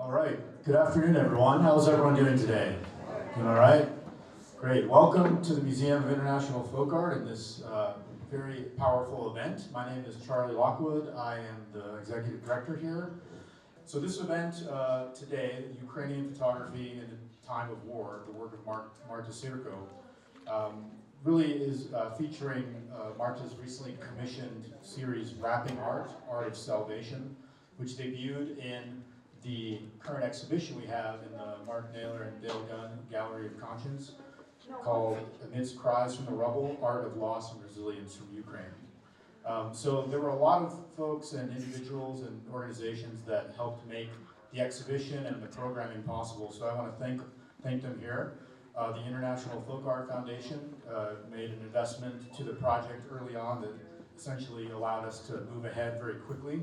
All right, good afternoon everyone. How's everyone doing today? Doing all right? Great, welcome to the Museum of International Folk Art and this very powerful event. My name is Charlie Lockwood. I am the executive director here. So this event today, Ukrainian photography in a time of war, the work of Marta Syrko, really is featuring Marta's recently commissioned series, Wrapping Art, Art of Salvation, which debuted in the current exhibition we have in the Naylor and Gunn Gallery of Conscience, called Amidst Cries from the Rubble, Art of Loss and Resilience from Ukraine. So there were a lot of folks and individuals and organizations that helped make the exhibition and the programming possible, so I want to thank them here. The International Folk Art Foundation made an investment to the project early on that essentially allowed us to move ahead very quickly.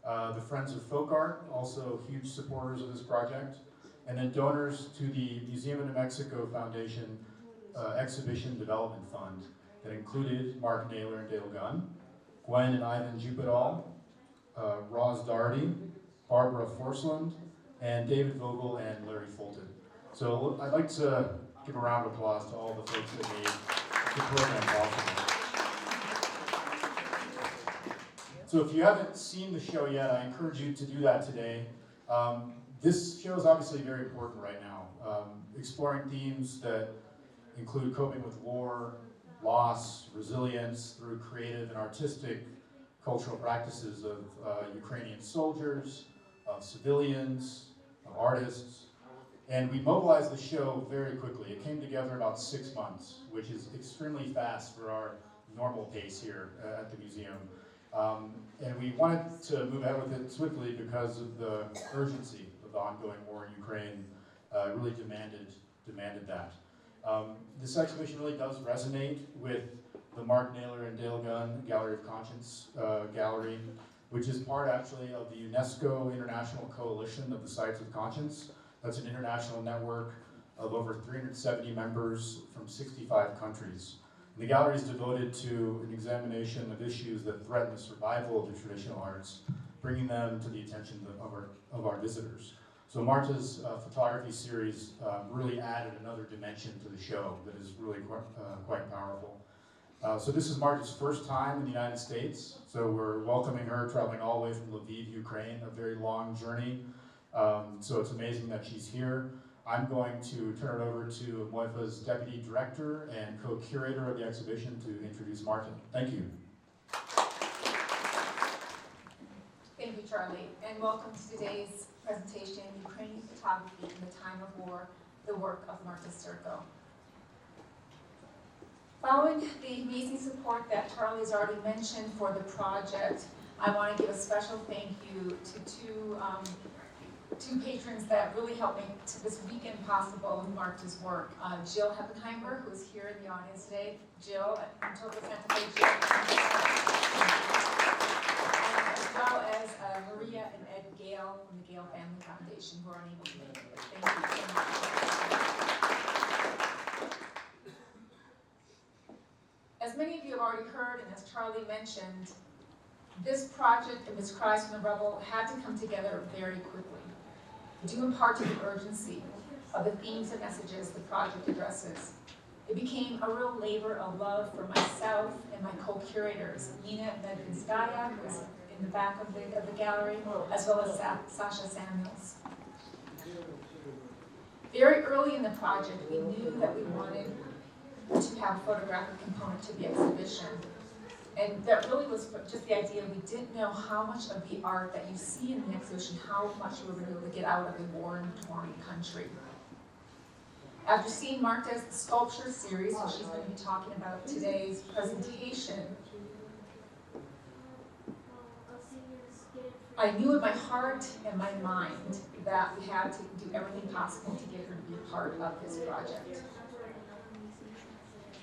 The Friends of Folk Art, also huge supporters of this project. And then donors to the Museum of New Mexico Foundation Exhibition Development Fund that included Naylor and Gunn, Gwenn and Eivind Djupedal, Rosalind Doherty, Forslund, and David Vogel and Larry Fulton. So I'd like to give a round of applause to all the folks that made the program possible. So if you haven't seen the show yet, I encourage you to do that today. This show is obviously very important right now, exploring themes that include coping with war, loss, resilience through creative and artistic cultural practices of Ukrainian soldiers, of civilians, of artists. And we mobilized the show very quickly. It came together in about 6 months, which is extremely fast for our normal pace here at the museum. And we wanted to move ahead with it swiftly because of the urgency of the ongoing war in Ukraine. Really demanded that. This exhibition really does resonate with the Naylor and Gunn Gallery of Conscience gallery, which is part actually of the UNESCO International Coalition of the Sites of Conscience. That's an international network of over 370 members from 65 countries. The gallery is devoted to an examination of issues that threaten the survival of the traditional arts, bringing them to the attention of our visitors. So Marta's photography series really added another dimension to the show that is really quite powerful. So this is Marta's first time in the United States, so we're welcoming her, traveling all the way from Lviv, Ukraine, a very long journey. So it's amazing that she's here. I'm going to turn it over to MOIFA's Deputy Director and Co-Curator of the exhibition to introduce Marta. Thank you. Thank you, Charlie, and welcome to today's presentation, Ukrainian Photography in the Time of War, the work of Marta Syrko. Following the amazing support that Charlie's already mentioned for the project, I want to give a special thank you to two patrons that really helped make this weekend possible in Marta's work. Jill Heppenheimer, who is here in the audience today. Jill, I'm totally Santa Fe, Jill. As well as Maria and Ed Gale from the Gale Family Foundation, who are unable to make it. Thank you so much. As many of you have already heard, and as Charlie mentioned, this project, Amidst Cries from the Rubble, had to come together very quickly, due in part to the urgency of the themes and messages the project addresses. It became a real labor of love for myself and my co-curators, Nina Medvinskaya, who is in the back of the gallery, as well as Sasha Samuels. Very early in the project, we knew that we wanted to have a photographic component to the exhibition. And that really was just the idea. We didn't know how much of the art that you see in the exhibition, how much we were going to be able to get out of a war-torn country. After seeing Marta's sculpture series, which she's going to be talking about today's presentation, I knew in my heart and my mind that we had to do everything possible to get her to be a part of this project.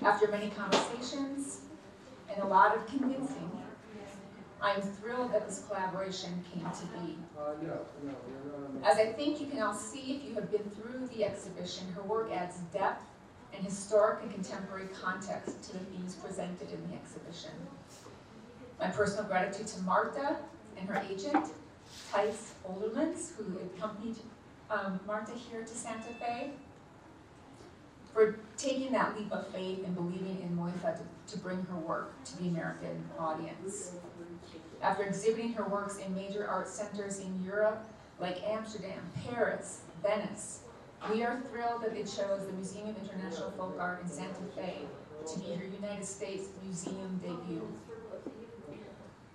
After many conversations and a lot of convincing, I am thrilled that this collaboration came to be. As I think you can all see if you have been through the exhibition, her work adds depth and historic and contemporary context to the themes presented in the exhibition. My personal gratitude to Marta and her agent, Tice Oldermans, who accompanied Marta here to Santa Fe, for taking that leap of faith and believing in MOIFA to bring her work to the American audience. After exhibiting her works in major art centers in Europe, like Amsterdam, Paris, Venice, we are thrilled that they chose the Museum of International Folk Art in Santa Fe to be her United States Museum debut.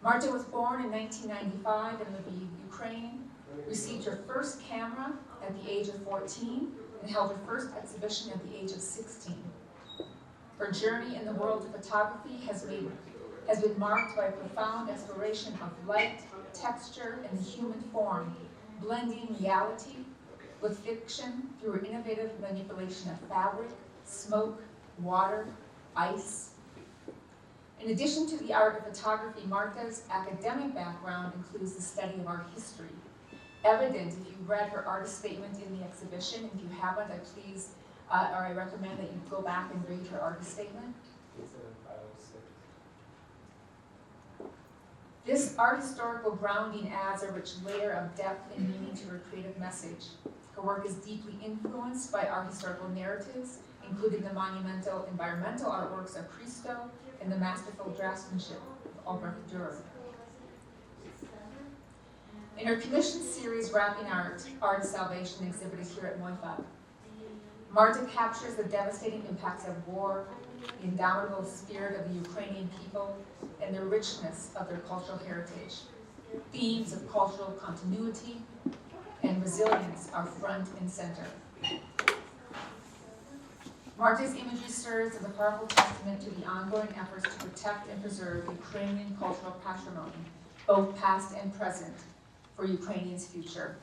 Marta was born in 1995 in Lviv, Ukraine, received her first camera at the age of 14, and held her first exhibition at the age of 16. Her journey in the world of photography has been marked by a profound exploration of light, texture, and the human form, blending reality with fiction through her innovative manipulation of fabric, smoke, water, ice. In addition to the art of photography, Marta's academic background includes the study of art history. Evident if you read her artist statement in the exhibition. If you haven't, I recommend that you go back and read her artist statement. This art historical grounding adds a rich layer of depth and meaning to her creative message. Her work is deeply influenced by art historical narratives, including the monumental environmental artworks of Christo and the masterful draftsmanship of Albrecht Dürer. In her commission series, Wrapping Art, Art of Salvation, exhibited here at MOIFA, Marta captures the devastating impacts of war, the indomitable spirit of the Ukrainian people, and the richness of their cultural heritage. Themes of cultural continuity and resilience are front and center. Marta's imagery serves as a powerful testament to the ongoing efforts to protect and preserve Ukrainian cultural patrimony, both past and present, for Ukrainians' future.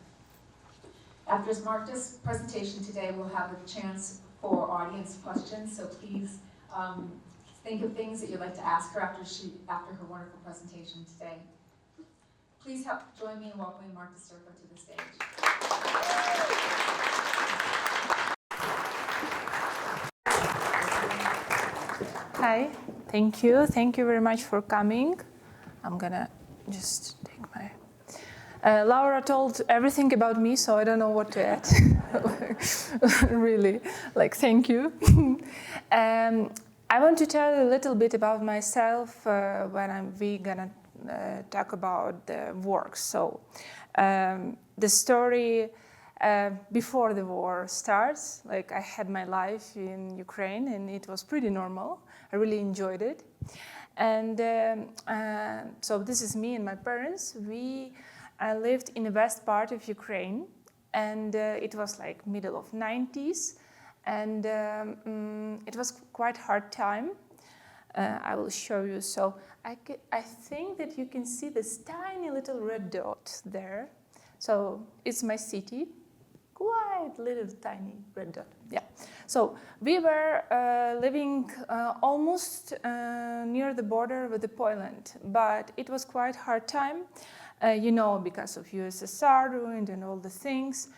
After Marta's presentation today, we'll have a chance for audience questions, so please think of things that you'd like to ask her after her wonderful presentation today. Please join me in welcoming Marta Syrko to the stage. Hi, thank you. Thank you very much for coming. I'm gonna just take my... Laura told everything about me, so I don't know what to add. Really, thank you. I want to tell you a little bit about myself when we're gonna talk about the work. So, the story before the war starts, I had my life in Ukraine and it was pretty normal. I really enjoyed it. And so this is me and my parents. We lived in the west part of Ukraine, and it was middle of 90s, and it was quite hard time. I will show you. So I think that you can see this tiny little red dot there. So it's my city, quite little tiny red dot. Yeah. So we were living almost near the border with Poland, but it was quite hard time. Because of USSR ruined and all the things.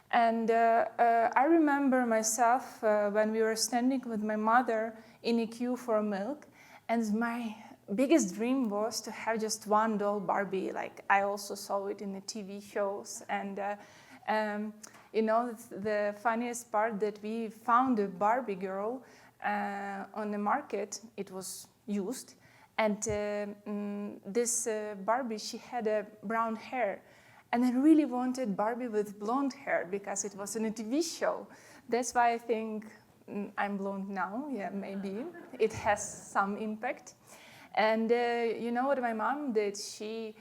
And I remember myself when we were standing with my mother in a queue for milk, and my biggest dream was to have just one doll Barbie. I also saw it in the TV shows. And the funniest part that we found a Barbie girl on the market. It was used. And this Barbie, she had a brown hair. And I really wanted Barbie with blonde hair because it was in a TV show. That's why I think I'm blonde now. Yeah, maybe. It has some impact. And you know what my mom did? She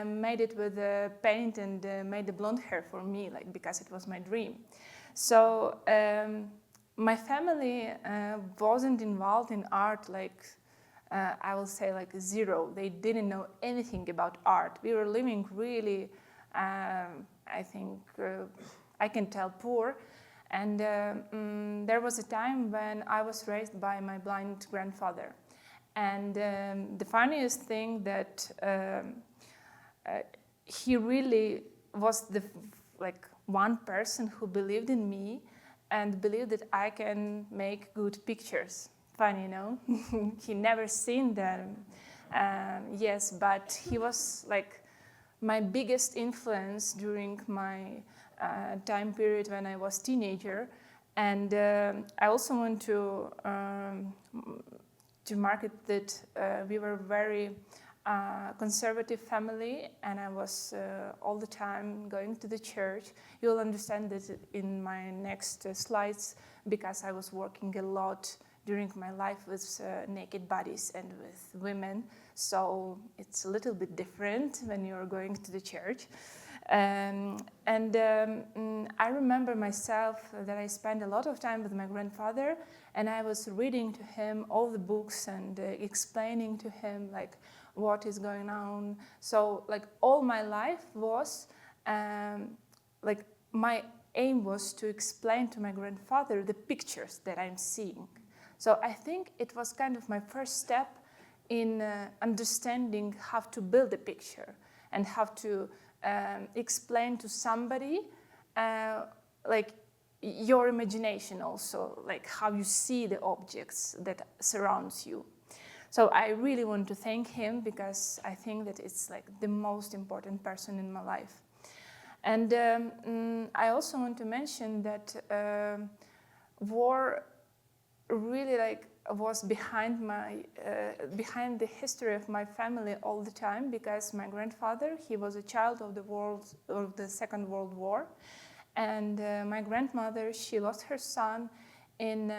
made it with paint and made the blonde hair for me, because it was my dream. So my family wasn't involved in art I will say zero. They didn't know anything about art. We were living really, I think, I can tell poor. And there was a time when I was raised by my blind grandfather. And the funniest thing that he really was the one person who believed in me and believed that I can make good pictures. Funny, he never seen them. Yes, but he was my biggest influence during my time period when I was teenager. And I also want to market that we were very conservative family, and I was all the time going to the church. You'll understand this in my next slides, because I was working a lot during my life with naked bodies and with women. So it's a little bit different when you're going to the church. I remember myself that I spent a lot of time with my grandfather, and I was reading to him all the books and explaining to him like what is going on. So like all my life was like my aim was to explain to my grandfather the pictures that I'm seeing. So I think it was kind of my first step in understanding how to build a picture and how to explain to somebody like your imagination also, like how you see the objects that surrounds you. So I really want to thank him, because I think that it's like the most important person in my life. And I also want to mention that war really like was behind the history of my family all the time, because my grandfather, he was a child of the Second World War, and my grandmother, she lost her son in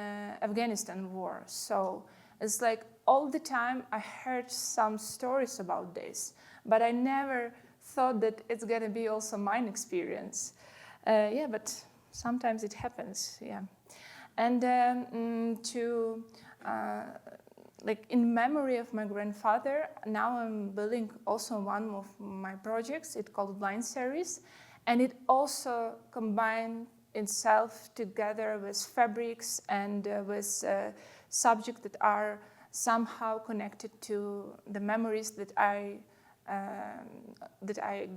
Afghanistan war. So it's like all the time I heard some stories about this, but I never thought that it's gonna be also mine experience. Yeah, but sometimes it happens, yeah. And like in memory of my grandfather, now I'm building also one of my projects. It's called Blind Series, and it also combines itself together with fabrics and with subjects that are somehow connected to the memories that I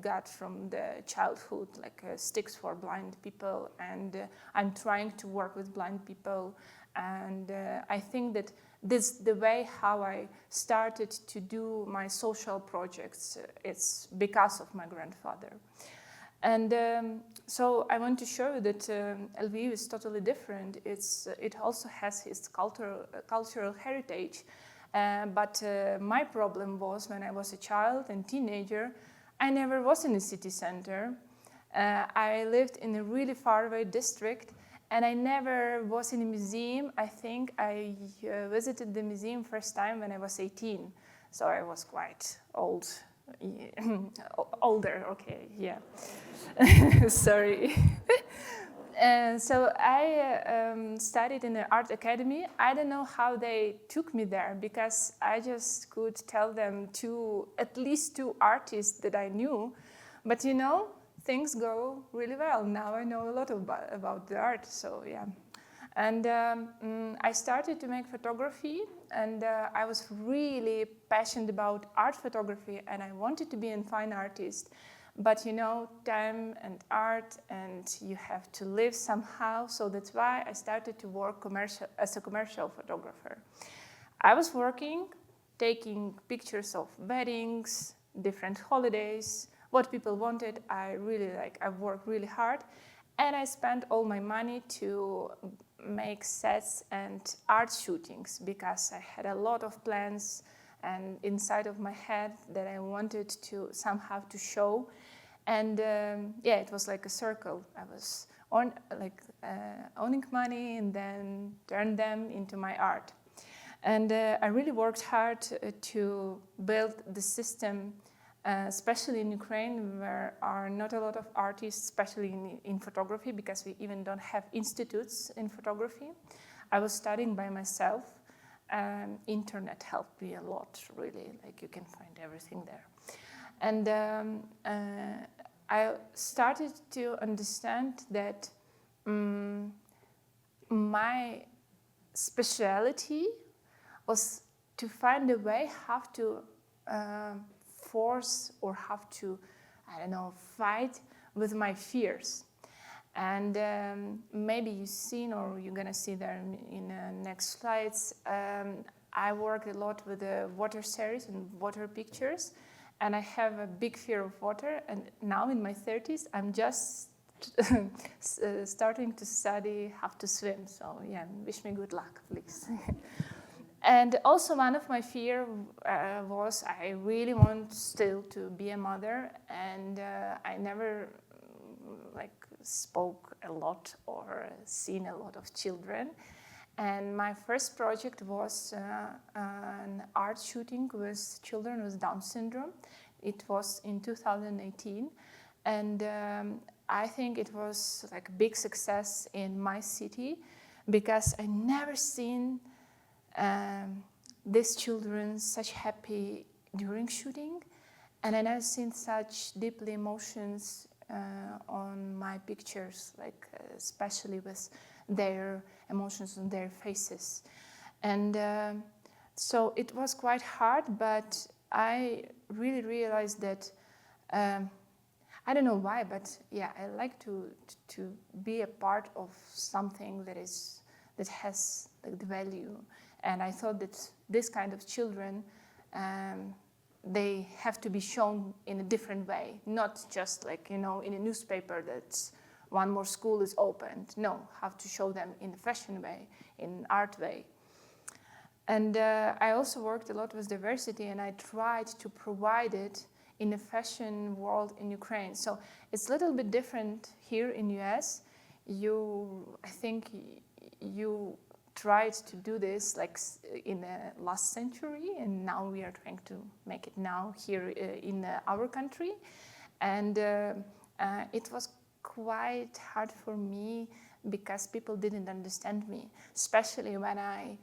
got from the childhood, like sticks for blind people, and I'm trying to work with blind people, and I think that this the way how I started to do my social projects. It's because of my grandfather. And so I want to show you that Lviv is totally different. It also has its cultural heritage. But my problem was when I was a child and teenager, I never was in a city center. I lived in a really faraway district, and I never was in a museum. I think I visited the museum first time when I was 18, so I was quite old. Older, okay, yeah. Sorry. So I studied in an art academy. I don't know how they took me there, because I just could tell them at least two artists that I knew. But you know, things go really well. Now I know a lot about the art, so yeah. And I started to make photography, and I was really passionate about art photography, and I wanted to be a fine artist. But you know, time and art, and you have to live somehow, so that's why I started to work as a commercial photographer. I was working, taking pictures of weddings, different holidays, what people wanted. I worked really hard, and I spent all my money to make sets and art shootings, because I had a lot of plans and inside of my head that I wanted to somehow to show. And yeah, it was like a circle. I was owning money and then turn them into my art. And I really worked hard to build the system, especially in Ukraine, where are not a lot of artists, especially in photography, because we even don't have institutes in photography. I was studying by myself. Internet helped me a lot, really. Like, you can find everything there. And I started to understand that my specialty was to find a way how to force or how to, fight with my fears. And maybe you've seen, or you're gonna see there in the next slides, I work a lot with the water series and water pictures. and I have a big fear of water. And now in my 30s, I'm just starting to study how to swim. So yeah, wish me good luck, please. And also one of my fear was I really want still to be a mother, and I never spoke a lot or seen a lot of children. And my first project was an art shooting with children with Down syndrome. It was in 2018, and I think it was like a big success in my city because I never seen these children such happy during shooting, and I never seen such deeply emotions on my pictures, like especially with their emotions on their faces. And so it was quite hard, but I really realized that I don't know why, but yeah, I like to be a part of something that has like the value. And I thought that this kind of children, they have to be shown in a different way, not just like, in a newspaper that one more school is opened. No, have to show them in a fashion way, in an art way. And I also worked a lot with diversity, and I tried to provide it in the fashion world in Ukraine. So it's a little bit different here in US. I think you tried to do this like in the last century, and now we are trying to make it now here in our country. And it was quite hard for me because people didn't understand me, especially when I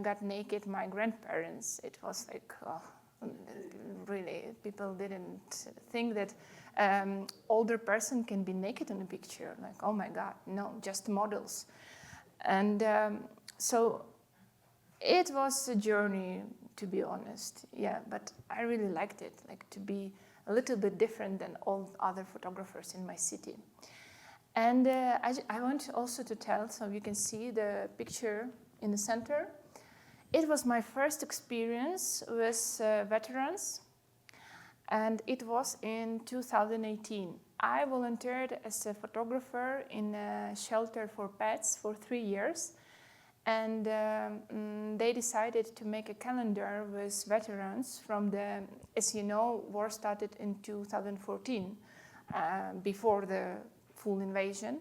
got naked my grandparents. It was like, really, people didn't think that older person can be naked in a picture. Like, oh my God, no, just models. And so it was a journey, to be honest. Yeah, but I really liked it, like to be a little bit different than all other photographers in my city. And I want also to tell, so you can see the picture in the center. It was my first experience with veterans, and it was in 2018. I volunteered as a photographer in a shelter for pets for 3 years, and they decided to make a calendar with veterans from the, as you know, war started in 2014, before the full invasion,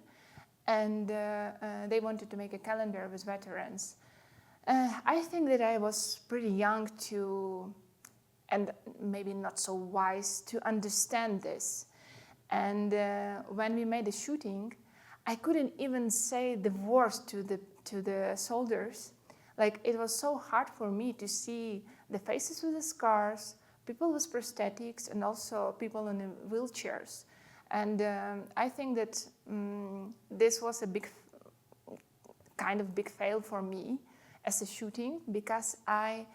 and they wanted to make a calendar with veterans. I think that I was pretty young and maybe not so wise to understand this. And when we made the shooting, I couldn't even say the words to the soldiers. Like, it was so hard for me to see the faces with the scars, people with prosthetics, and also people in wheelchairs. And I think that this was a big fail for me as a shooting, because I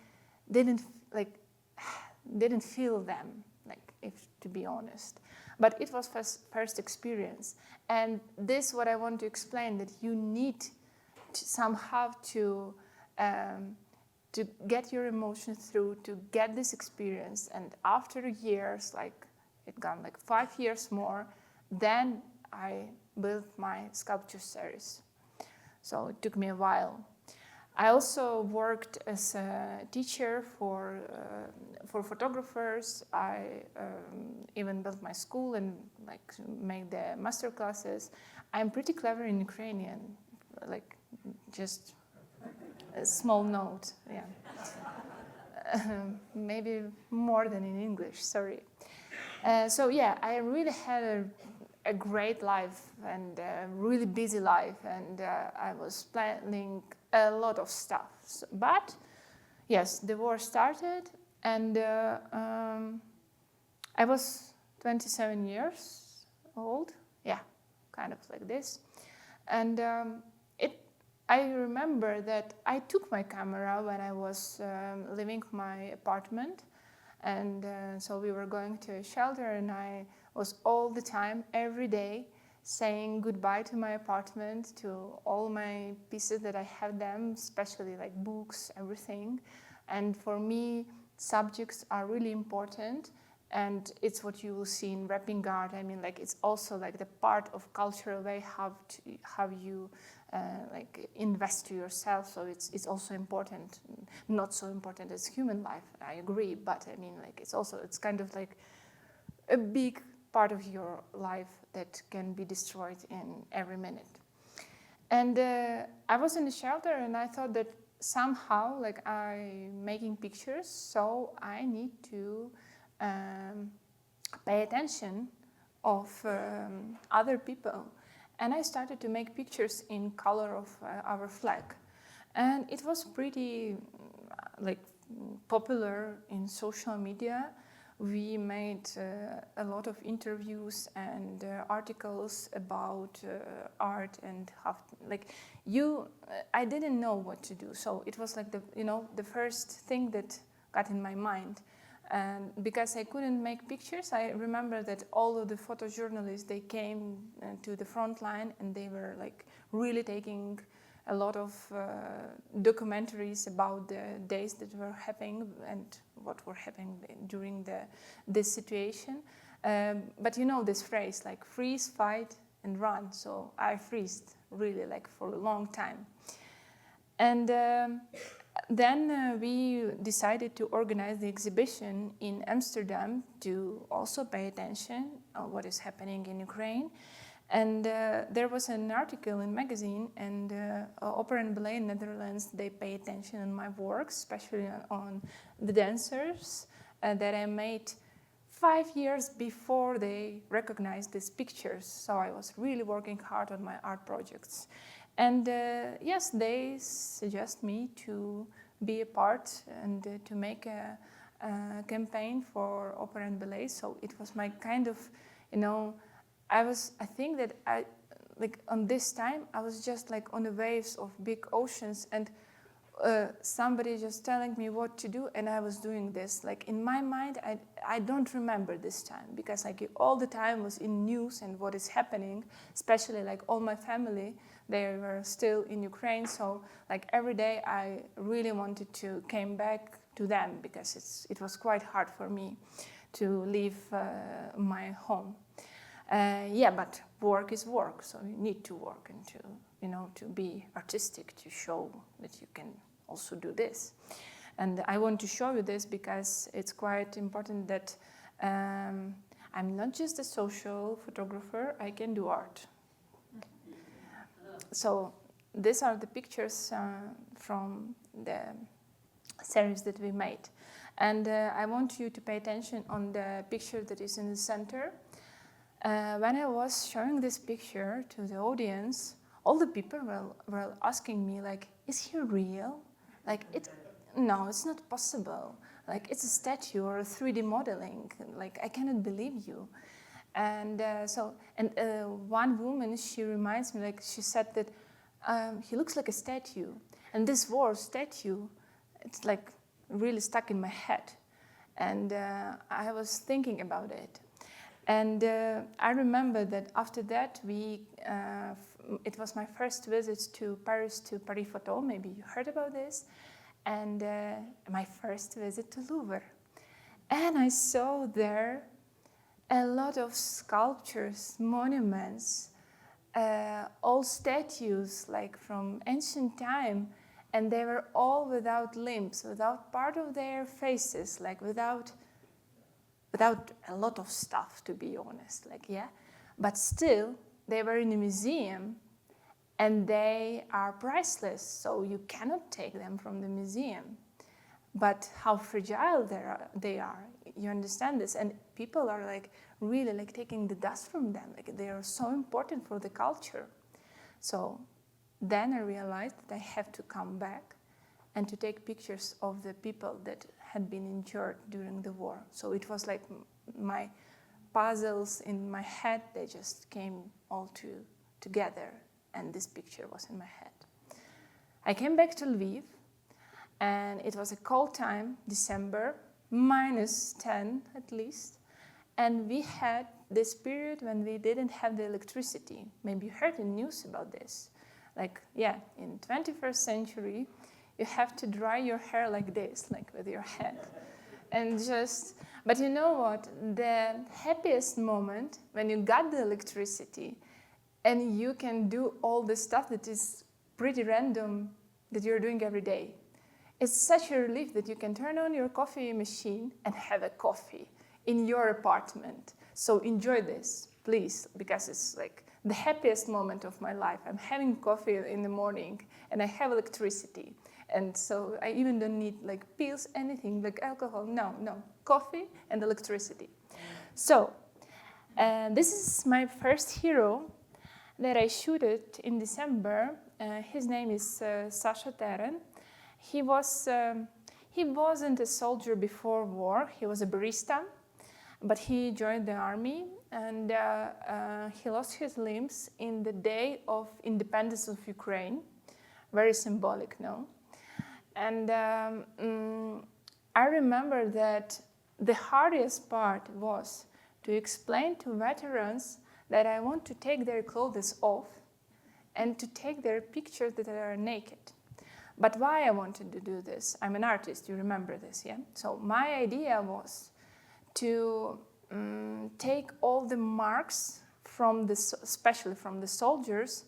didn't feel them, like, if to be honest. But it was first experience, and this what I want to explain, that you need to somehow to get your emotions through, to get this experience. And after years, like it gone like 5 years more, then I built my sculpture series. So it took me a while. I also worked as a teacher for photographers. I even built my school and like made the master classes. I'm pretty clever in Ukrainian, like just a small note, yeah. Maybe more than in English, sorry. So yeah, I really had a great life and a really busy life, and I was planning a lot of stuff. So, but yes, the war started, and I was 27 years old. Yeah, kind of like this. And I remember that I took my camera when I was leaving my apartment, and so we were going to a shelter, and I was all the time, every day, saying goodbye to my apartment, to all my pieces that I have them, especially like books, everything. And for me, subjects are really important, And it's what you will see in wrapping art. I mean, like, it's also like the part of cultural way how you like invest to yourself. So it's also important, not so important as human life. I agree, but I mean, like, it's kind of like a big part of your life that can be destroyed in every minute. And I was in the shelter, and I thought that somehow, like, I'm making pictures, so I need to pay attention of other people. And I started to make pictures in color of our flag. And it was pretty like popular in social media. We made a lot of interviews and articles about art and how, like, I didn't know what to do. So it was like the first thing that got in my mind. And because I couldn't make pictures, I remember that all of the photojournalists, they came to the front line, and they were like really taking a lot of documentaries about the days that were happening and what were happening during this situation. But you know this phrase, like freeze, fight, and run. So I freezed really like for a long time. And then we decided to organize the exhibition in Amsterdam to also pay attention on what is happening in Ukraine. And there was an article in magazine, and Opera and Ballet in Netherlands, they pay attention on my works, especially on the dancers that I made 5 years before they recognized these pictures. So I was really working hard on my art projects. And yes, they suggest me to be a part and to make a campaign for Opera and Ballet. So it was my kind of, I think that on this time, I was just like on the waves of big oceans, and somebody just telling me what to do, and I was doing this. Like in my mind, I don't remember this time, because like all the time was in news and what is happening, especially like all my family, they were still in Ukraine. So like every day I really wanted to came back to them, because it was quite hard for me to leave my home. But work is work, so you need to work and to be artistic, to show that you can also do this. And I want to show you this because it's quite important that I'm not just a social photographer, I can do art. So these are the pictures from the series that we made. And I want you to pay attention on the picture that is in the center. When I was showing this picture to the audience, all the people were asking me, like, is he real? Like, no, it's not possible. Like, it's a statue or a 3D modeling. Like, I cannot believe you. And one woman, she reminds me, like, she said that he looks like a statue. And this word, statue, it's like really stuck in my head. And I was thinking about it. And I remember that after that, it was my first visit to Paris Photo. Maybe you heard about this. And my first visit to Louvre. And I saw there a lot of sculptures, monuments, all statues like from ancient time. And they were all without limbs, without part of their faces, like without a lot of stuff, to be honest, but still they were in a museum, and they are priceless, so you cannot take them from the museum. But how fragile they are, you understand this, and people are like really like taking the dust from them, like they are so important for the culture. So then I realized that I have to come back and to take pictures of the people that had been injured during the war. So it was like my puzzles in my head, they just came all together, and this picture was in my head. I came back to Lviv, and it was a cold time, December, -10 at least, and we had this period when we didn't have the electricity. Maybe you heard the news about this. In 21st century, you have to dry your hair like this, like with your hand. And just, But you know what? The happiest moment when you got the electricity and you can do all the stuff that is pretty random that you're doing every day. It's such a relief that you can turn on your coffee machine and have a coffee in your apartment. So enjoy this, please, because it's like the happiest moment of my life. I'm having coffee in the morning and I have electricity. And so I even don't need like pills, anything, like alcohol. No, coffee and electricity. So this is my first hero that I shooted in December. His name is Sasha Teren. He wasn't a soldier before war. He was a barista, but he joined the army and he lost his limbs in the day of independence of Ukraine. Very symbolic, no? And I remember that the hardest part was to explain to veterans that I want to take their clothes off and to take their pictures that are naked. But why I wanted to do this? I'm an artist, you remember this, yeah? So my idea was to take all the marks especially from the soldiers,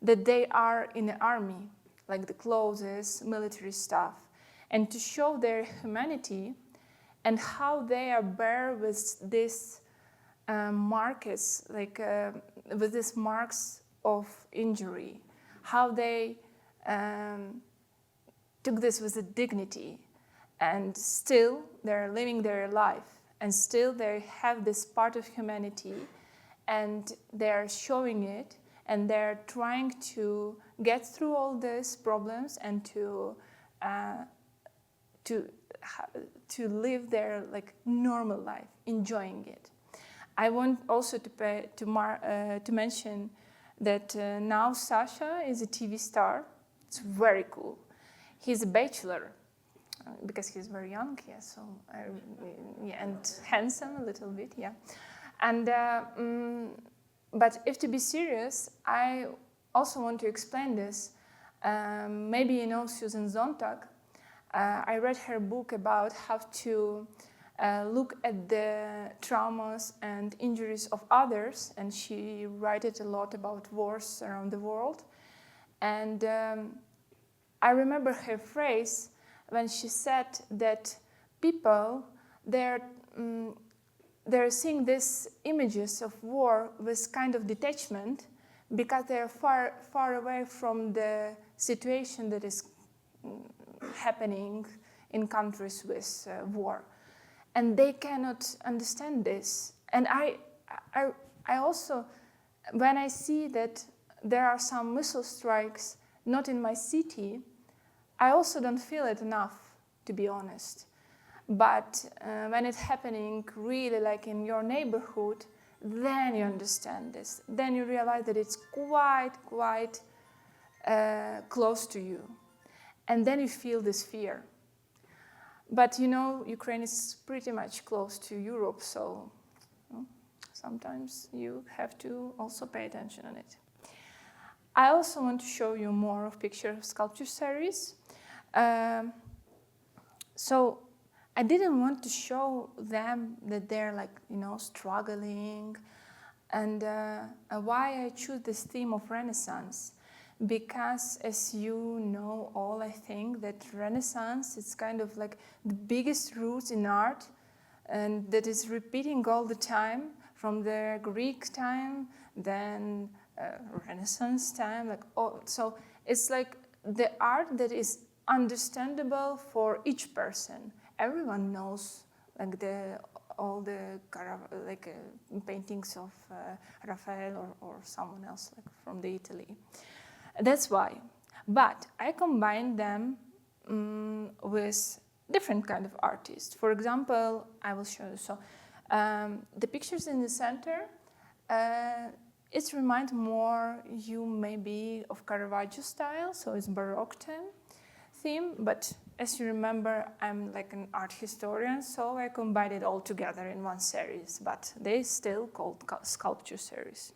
that they are in the army, like the clothes, military stuff, and to show their humanity and how they are bare with these marks, like with these marks of injury, how they took this with a dignity, and still they're living their life, and still they have this part of humanity, and they're showing it, and they're trying to get through all these problems and to live their like normal life, enjoying it. I want also to mention that now Sasha is a TV star. It's very cool. He's a bachelor because he's very young, yeah. So and handsome a little bit, yeah. And but if to be serious, I also want to explain this. Maybe you know Susan Sontag. I read her book about how to look at the traumas and injuries of others, and she wrote a lot about wars around the world. And I remember her phrase when she said that people, they're seeing these images of war with kind of detachment because they're far away from the situation that is happening in countries with war. And they cannot understand this. And I also, when I see that there are some missile strikes not in my city, I also don't feel it enough, to be honest. But when it's happening really like in your neighborhood, then you understand this. Then you realize that it's quite close to you. And then you feel this fear. But you know, Ukraine is pretty much close to Europe, so sometimes you have to also pay attention on it. I also want to show you more of picture sculpture series. So I didn't want to show them that they're like, struggling. And why I choose this theme of Renaissance? Because as you know all, I think that Renaissance, it's kind of like the biggest roots in art, and that is repeating all the time from the Greek time, then Renaissance time, so it's like the art that is understandable for each person. Everyone knows like all the paintings of Raphael or someone else like from Italy. That's why. But I combine them with different kind of artists. For example, I will show you. So the pictures in the center, it reminds more you maybe of Caravaggio style, so it's Baroque theme. But as you remember, I'm like an art historian, so I combined it all together in one series. But they still called sculpture series.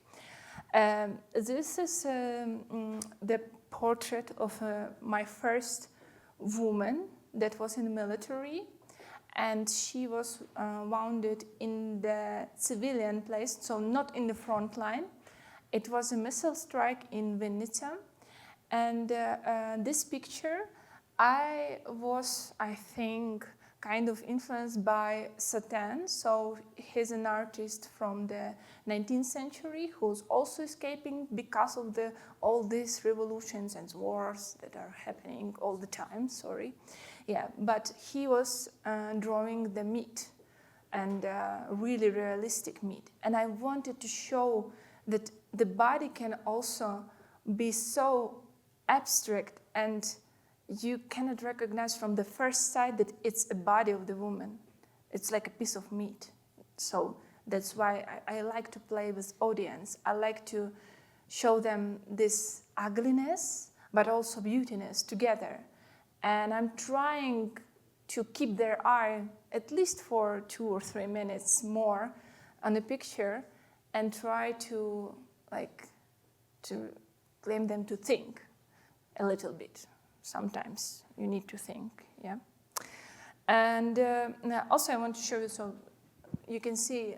This is the portrait of my first woman that was in the military, and she was wounded in the civilian place, so not in the front line. It was a missile strike in Vinnytsia, and this picture, I think, kind of influenced by Satin. So he's an artist from the 19th century who's also escaping because of all these revolutions and wars that are happening all the time, but he was drawing the meat, and really realistic meat. And I wanted to show that the body can also be so abstract, and you cannot recognize from the first sight that it's a body of the woman. It's like a piece of meat. So that's why I like to play with audience. I like to show them this ugliness, but also beautiness together. And I'm trying to keep their eye at least for 2 or 3 minutes more on the picture, and try to claim them to think a little bit. Sometimes you need to think, yeah. And also I want to show you, so you can see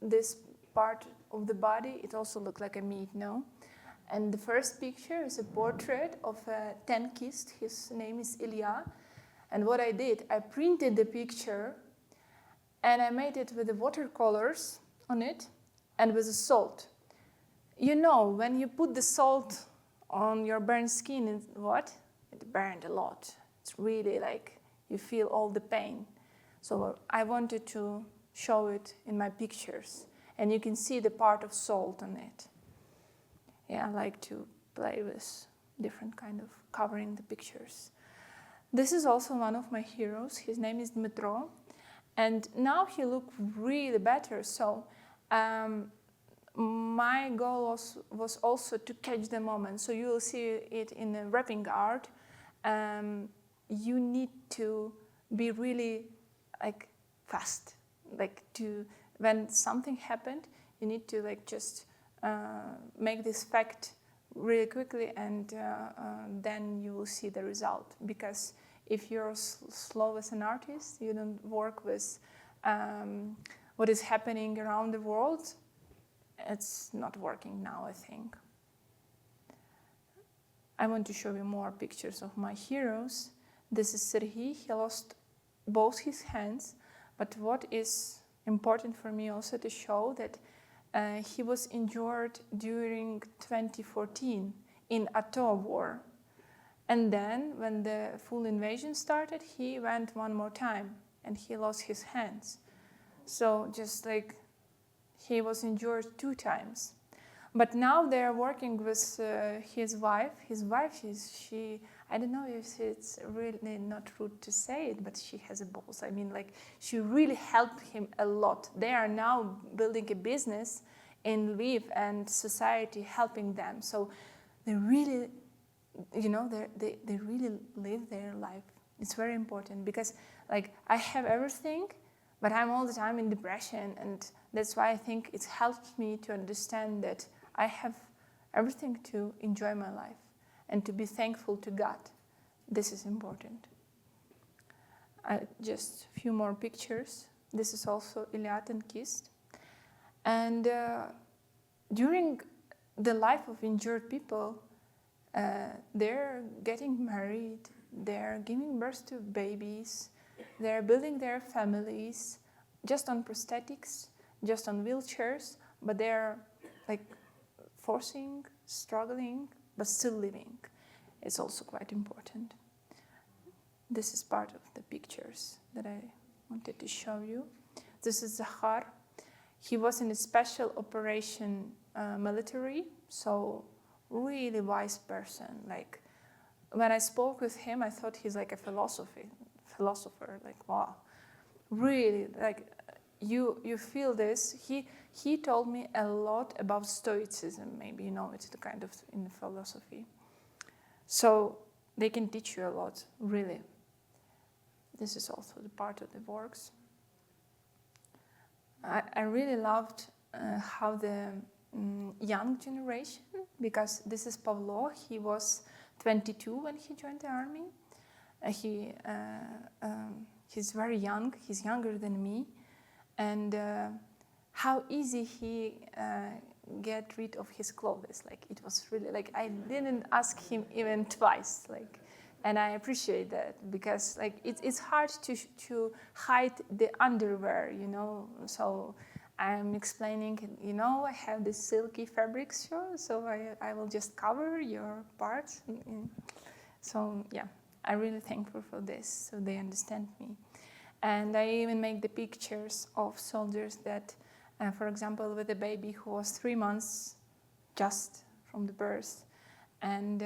this part of the body. It also looks like a meat, no? And the first picture is a portrait of a tankist. His name is Ilya. And what I did, I printed the picture and I made it with the watercolors on it and with the salt. You know, when you put the salt on your burned skin, it burned a lot. It's really like you feel all the pain. So I wanted to show it in my pictures, and you can see the part of salt on it. Yeah, I like to play with different kind of covering the pictures. This is also one of my heroes. His name is Dmitro, and now he looks really better. So my goal was also to catch the moment. So you will see it in the wrapping art. You need to be really fast. When something happened, you need to just make this fact really quickly, and then you will see the result. Because if you're slow as an artist, you don't work with what is happening around the world, it's not working now, I think. I want to show you more pictures of my heroes. This is Serhiy. He lost both his hands, but what is important for me also to show that he was injured during 2014 in ATO war. And then when the full invasion started, he went one more time and he lost his hands. So just he was injured 2 times. But now they are working with his wife. His wife, I don't know if it's really not rude to say it, but she has a boss. I mean, she really helped him a lot. They are now building a business in Lviv and society helping them. So they really, they really live their life. It's very important because, I have everything, but I'm all the time in depression, and that's why I think it helps me to understand that I have everything to enjoy my life and to be thankful to God. This is important. Just a few more pictures. This is also Ilya Tankist. And during the life of injured people, they're getting married, they're giving birth to babies, they're building their families just on prosthetics, just on wheelchairs, but they're forcing, struggling, but still living. It's also quite important. This is part of the pictures that I wanted to show you. This is Zahar. He was in a special operation military, so really wise person. When I spoke with him, I thought he's like a philosopher. Wow, really, you feel this. He told me a lot about Stoicism. Maybe you know it's the kind of in the philosophy. So they can teach you a lot, really. This is also the part of the works. I really loved how the young generation, because this is Pavlo, he was 22 when he joined the army. He's very young, he's younger than me, and how easy he get rid of his clothes. Like, it was really, like, I didn't ask him even twice, like, and I appreciate that, because like it's hard to hide the underwear, you know. So I'm explaining, you know, I have this silky fabric, sure, so I will just cover your parts. So yeah, I'm really thankful for this, so they understand me. And I even make the pictures of soldiers that, for example, with a baby who was 3 months just from the birth, and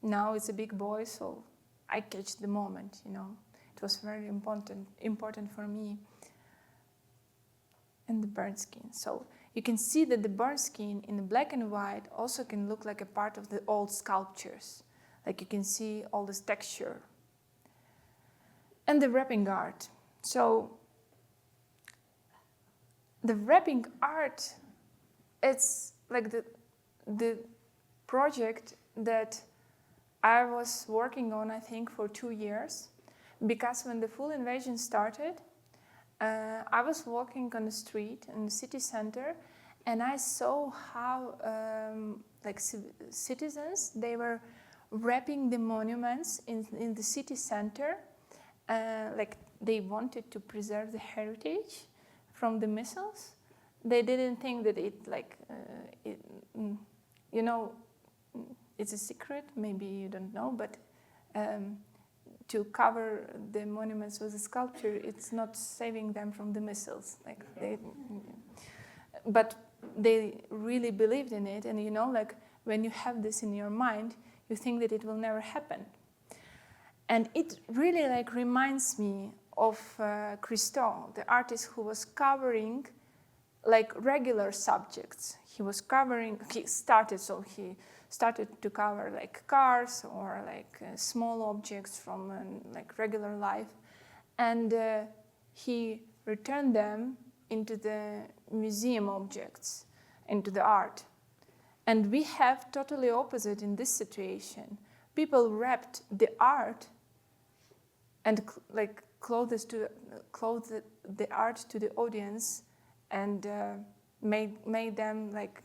now it's a big boy, so I catch the moment, you know. It was very important for me. And the burnt skin. So you can see that the burnt skin in the black and white also can look like a part of the old sculptures. Like, you can see all this texture. And the wrapping art. So the wrapping art, it's like the project that I was working on, I think, for 2 years, because when the full invasion started, I was walking on the street in the city center, and I saw how citizens, they were wrapping the monuments in the city center, like they wanted to preserve the heritage from the missiles. They didn't think that you know, it's a secret, maybe you don't know, but to cover the monuments with a sculpture, it's not saving them from the missiles. Like, but they really believed in it, and you know, like, when you have this in your mind, you think that it will never happen. And it really like reminds me of Christo, the artist who was covering like regular subjects. He started to cover like cars or like small objects from like regular life, and he returned them into the museum objects, into the art. And we have totally opposite in this situation. People wrapped the art and like clothed the art to the audience, and made them like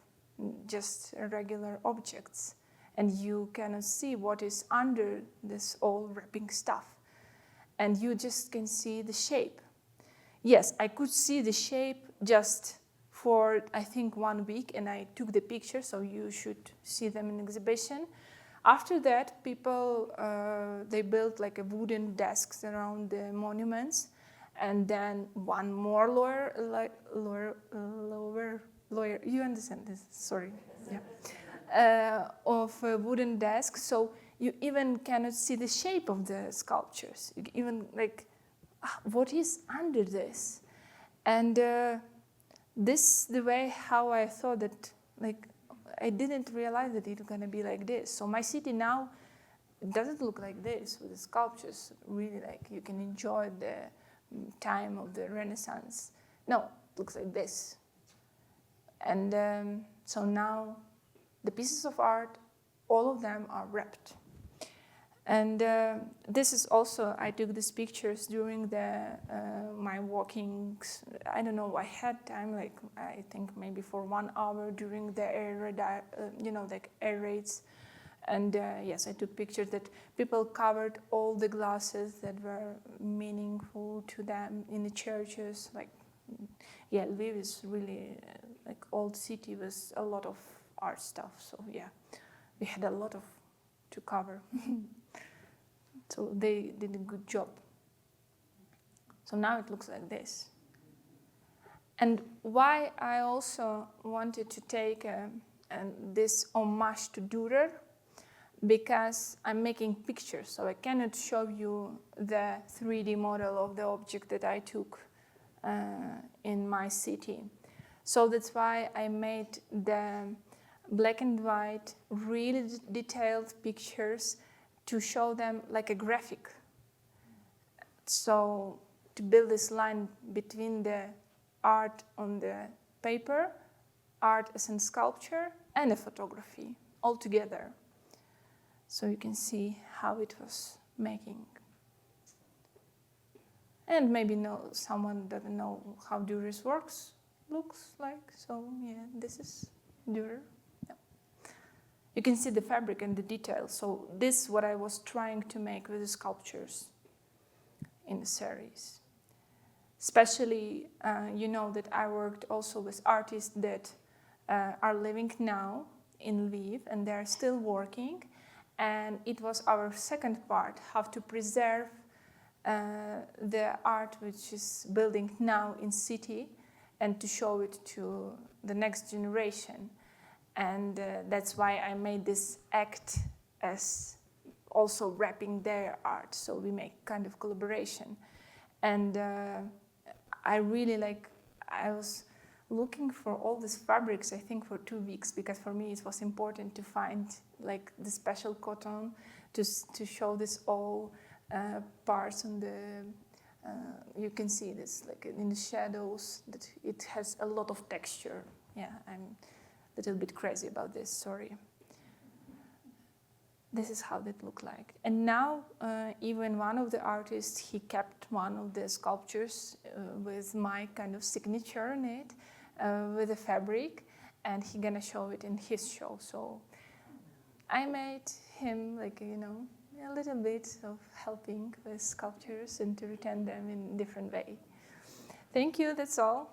just regular objects, and you cannot see what is under this old wrapping stuff, and you just can see the shape. Yes, I could see the shape just for I think 1 week, and I took the picture, so you should see them in exhibition. After that, people they built like a wooden desks around the monuments, and then one more lawyer, you understand this, sorry, yeah, of a wooden desk, so you even cannot see the shape of the sculptures. You even like, what is under this? And this the way how I thought that, like, I didn't realize that it's gonna be like this. So my city now doesn't look like this with the sculptures, really, like you can enjoy the time of the Renaissance. No, it looks like this. And so now the pieces of art, all of them are wrapped. And this is also, I took these pictures during my walkings. I don't know, I had time, like I think maybe for 1 hour during the air raids. And yes, I took pictures that people covered all the glasses that were meaningful to them in the churches. Like, yeah, Lviv is really like old city with a lot of art stuff. So yeah, we had a lot to cover. So they did a good job. So now it looks like this. And why I also wanted to take this homage to Dürer, because I'm making pictures, so I cannot show you the 3D model of the object that I took in my city. So that's why I made the black and white, really detailed pictures to show them like a graphic. So to build this line between the art on the paper, art as in sculpture, and a photography all together. So you can see how it was making. And maybe someone doesn't know how Dürer's looks like. So yeah, this is Dürer. Yeah. You can see the fabric and the details. So this is what I was trying to make with the sculptures in the series. Especially, you know that I worked also with artists that are living now in Lviv, and they're still working. And it was our second part, how to preserve the art which is building now in city and to show it to the next generation. And that's why I made this act as also wrapping their art. So we make kind of collaboration. And I really I was looking for all these fabrics, I think, for 2 weeks, because for me it was important to find like the special cotton to show this all parts on the, you can see this like in the shadows, that it has a lot of texture. Yeah, I'm a little bit crazy about this, sorry. This is how it looked like. And now even one of the artists, he kept one of the sculptures with my kind of signature on it, with the fabric, and he's gonna show it in his show. So I made him like, you know, a little bit of helping with sculptures and to return them in a different way. Thank you, that's all.